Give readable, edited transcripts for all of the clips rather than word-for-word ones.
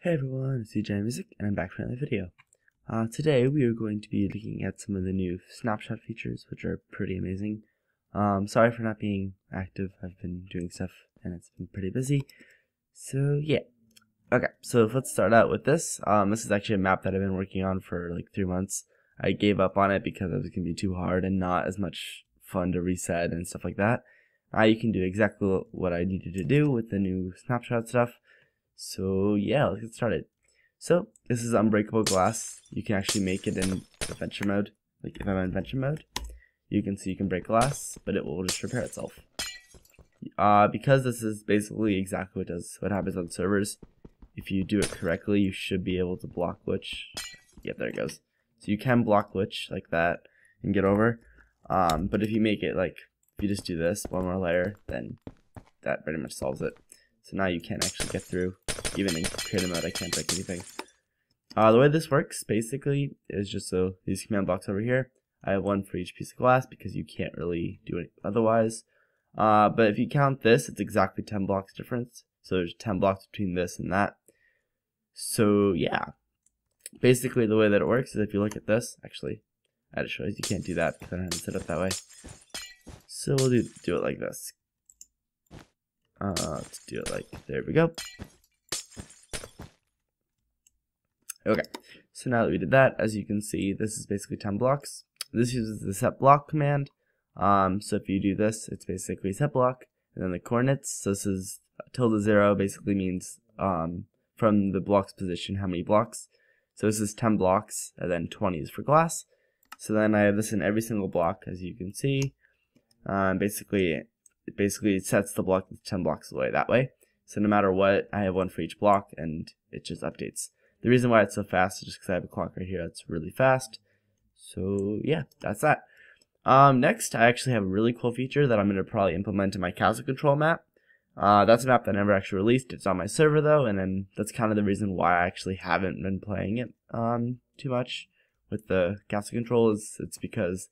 Hey everyone, it's Djimusic, and I'm back for another video. Today we are going to be looking at some of the new Snapshot features, which are pretty amazing. Sorry for not being active. I've been doing stuff, and it's been pretty busy. So yeah. Okay, so let's start out with this. This is actually a map that I've been working on for like 3 months. I gave up on it because it was going to be too hard and not as much fun to reset and stuff like that. You can do exactly what I needed to do with the new Snapshot stuff. So yeah, let's get started. So this is unbreakable glass. You can actually make it in adventure mode. Like if I'm in adventure mode, you can see you can break glass, but it will just repair itself. Because this is basically exactly what happens on servers. If you do it correctly, you should be able to block glitch. Yep, there it goes. So you can block glitch like that and get over. But if you make it like, if you just do this, one more layer, then that pretty much solves it. So now you can't actually get through. Even in creative mode, I can't break anything. The way this works, basically, is just so these command blocks over here. I have one for each piece of glass because you can't really do it otherwise. But if you count this, it's exactly 10 blocks difference. So there's 10 blocks between this and that. So yeah, basically the way that it works is if you look at this, actually, I just realized you can't do that because I don't have it set up that way. So we'll do it like this. Let's do it like, there we go. Okay, so now that we did that, as you can see, this is basically 10 blocks. This uses the SetBlock command. So if you do this, it's basically SetBlock, and then the coordinates. So this is ~0 basically means from the block's position, how many blocks. So this is 10 blocks, and then 20 is for glass. So then I have this in every single block, as you can see. Basically it sets the block 10 blocks away that way. So no matter what, I have one for each block, and it just updates. The reason why it's so fast is just because I have a clock right here that's really fast. So yeah, that's that. Next, I actually have a really cool feature that I'm going to probably implement in my castle control map. That's a map that I never actually released. It's on my server though, and then that's kind of the reason why I actually haven't been playing it too much with the castle control. It's because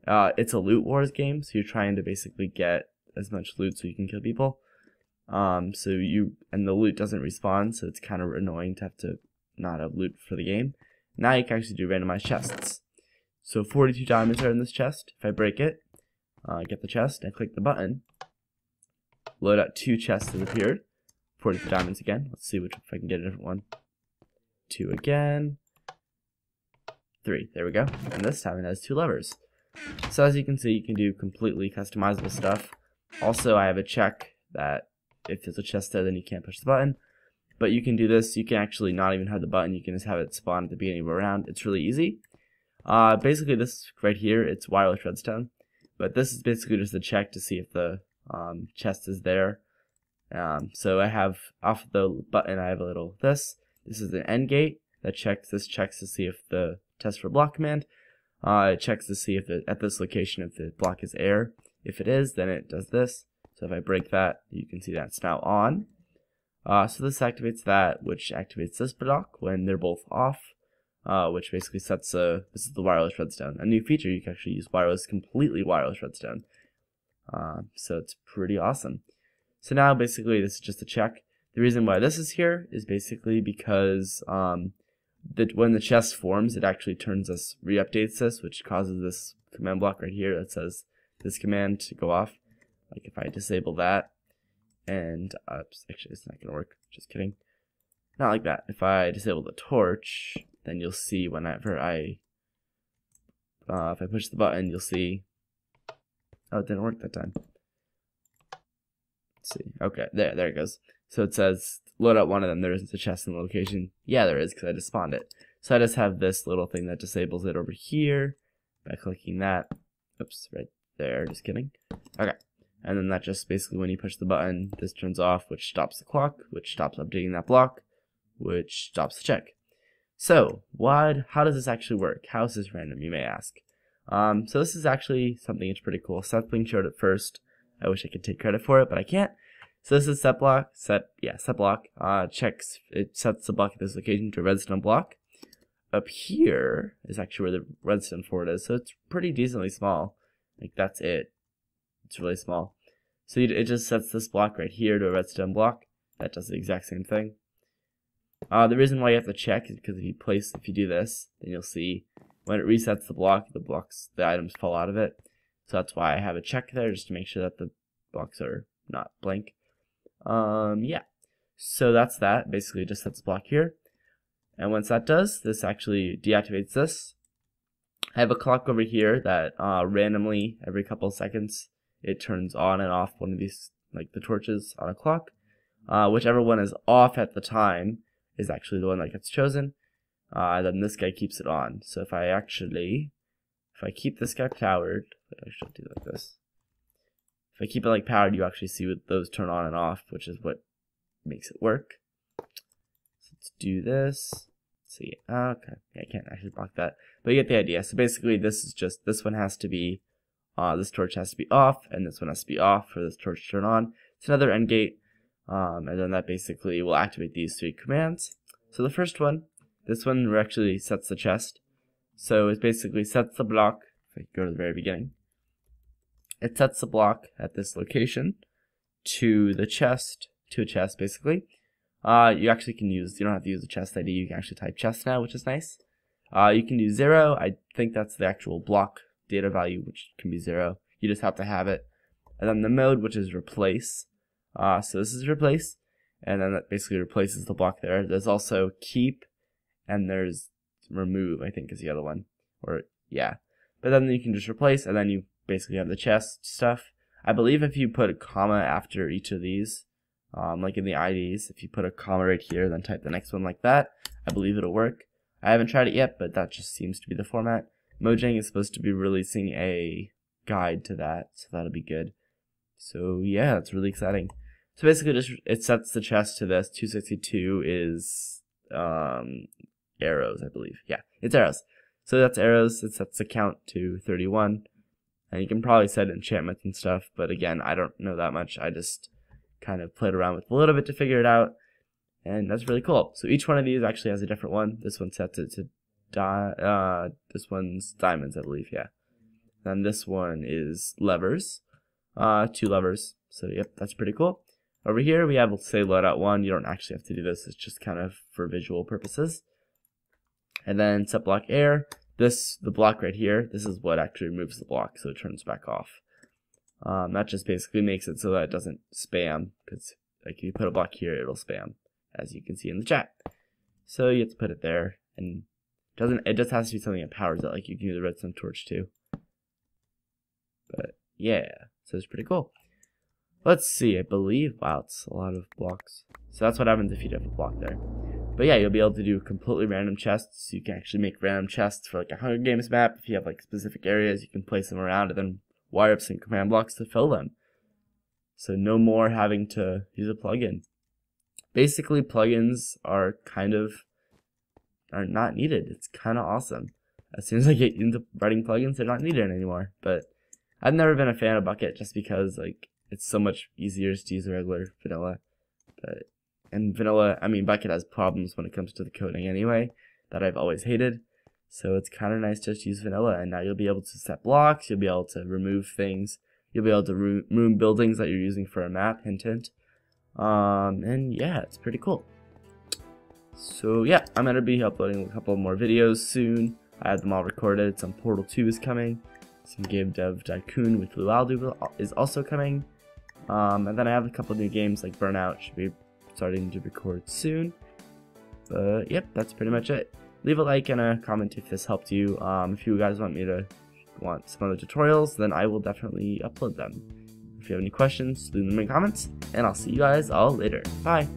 it's a loot wars game, so you're trying to basically get as much loot so you can kill people. And the loot doesn't respawn, so it's kind of annoying to have to not have loot for the game. Now you can actually do randomized chests. So 42 diamonds are in this chest. If I break it, get the chest, and click the button, load out 2 chests that appeared. 42 diamonds again. Let's see if I can get a different one. 2 again. 3. There we go. And this time it has 2 levers. So as you can see, you can do completely customizable stuff. Also, I have a check that if there's a chest there, then you can't push the button. But you can do this. You can actually not even have the button. You can just have it spawn at the beginning of a round. It's really easy. Basically, this right here, it's wireless redstone. But this is basically just a check to see if the chest is there. So I have, off the button, I have a little this. This is an end gate that checks to see if the testforblock command. It checks to see if at this location if the block is air. If it is, then it does this. So if I break that, you can see that it's now on. So this activates that, which activates this block when they're both off, which basically sets this is the wireless redstone. A new feature, you can actually use completely wireless redstone. So it's pretty awesome. So now basically this is just a check. The reason why this is here is basically because when the chest forms, it actually re-updates this, which causes this command block right here that says this command to go off. Like if I disable that, and actually it's not gonna work, just kidding, not like that. If I disable the torch, then you'll see whenever if I push the button, you'll see, oh, it didn't work that time. Let's see, okay, there it goes. So it says load out one of them. There isn't a chest in the location. Yeah, there is, because I just spawned it. So I just have this little thing that disables it over here by clicking that. Oops, right there, just kidding. Okay. And then that just basically, when you push the button, this turns off, which stops the clock, which stops updating that block, which stops the check. So, how does this actually work? How is this random, you may ask? So this is actually something that's pretty cool. SetBlock showed it first. I wish I could take credit for it, but I can't. So this is SetBlock. SetBlock checks, it sets the block at this location to a redstone block. Up here is actually where the redstone fort is, so it's pretty decently small. Like that's it. It's really small. So it just sets this block right here to a redstone block. That does the exact same thing. The reason why you have to check is because if you do this, then you'll see when it resets the block, the items fall out of it. So that's why I have a check there, just to make sure that the blocks are not blank. Yeah. So that's that. Basically, it just sets the block here. And once that does, this actually deactivates this. I have a clock over here that randomly, every couple of seconds, it turns on and off one of these, like the torches on a clock. Whichever one is off at the time is actually the one that gets chosen. Then this guy keeps it on. So if I keep this guy powered, I should do like this. If I keep it like powered, you actually see what those turn on and off, which is what makes it work. So let's do this. Let's see, okay, yeah, I can't actually block that, but you get the idea. So basically, this one has to be, this torch has to be off, and this one has to be off for this torch to turn on. It's another end gate, and then that basically will activate these 3 commands. So the first one, this one actually sets the chest. So it basically sets the block. If I go to the very beginning, it sets the block at this location to the chest, to a chest basically. You actually can use, you don't have to use the chest ID, you can actually type chest now, which is nice. You can do 0, I think that's the actual block data value, which can be 0. You just have to have it. And then the mode, which is replace. So this is replace, and then that basically replaces the block there. There's also keep, and there's remove, I think is the other one. Or, yeah. But then you can just replace, and then you basically have the chest stuff. I believe if you put a comma after each of these, like in the IDs, if you put a comma right here, then type the next one like that, I believe it'll work. I haven't tried it yet, but that just seems to be the format. Mojang is supposed to be releasing a guide to that, so that'll be good. So yeah, it's really exciting. So basically, just it sets the chest to this. 262 is arrows, I believe. Yeah, it's arrows. So that's arrows. It sets the count to 31, and you can probably set enchantments and stuff. But again, I don't know that much. I just kind of played around with a little bit to figure it out, and that's really cool. So each one of these actually has a different one. This one sets it to this one's diamonds, I believe. Yeah. Then this one is levers, 2 levers. So yep, that's pretty cool. Over here we have, let's say, loadout 1. You don't actually have to do this. It's just kind of for visual purposes. And then set block air. The block right here, this is what actually removes the block, so it turns back off. That just basically makes it so that it doesn't spam, because like if you put a block here, it'll spam, as you can see in the chat. So you have to put it there, and it just has to be something that powers it, like you can use the redstone torch too. But yeah, so it's pretty cool. Let's see, I believe, wow, it's a lot of blocks. So that's what happens if you have a block there. But yeah, you'll be able to do completely random chests. You can actually make random chests for like a Hunger Games map. If you have like specific areas, you can place them around and then wire up some command blocks to fill them. So no more having to use a plugin. Basically, plugins are not needed. It's kind of awesome. As soon as I get into writing plugins, they're not needed anymore. But I've never been a fan of Bucket just because like it's so much easier to use regular vanilla. And vanilla, I mean, Bucket has problems when it comes to the coding anyway, that I've always hated. So it's kind of nice to just use vanilla, and now you'll be able to set blocks, you'll be able to remove things, you'll be able to remove buildings that you're using for a map, hint hint. And yeah, it's pretty cool. So yeah, I'm going to be uploading a couple more videos soon. I have them all recorded. Some Portal 2 is coming. Some Game Dev Tycoon with Lualdu is also coming. And then I have a couple new games like Burnout should be starting to record soon. But yep, that's pretty much it. Leave a like and a comment if this helped you. If you guys want some other tutorials, then I will definitely upload them. If you have any questions, leave them in the comments, and I'll see you guys all later. Bye!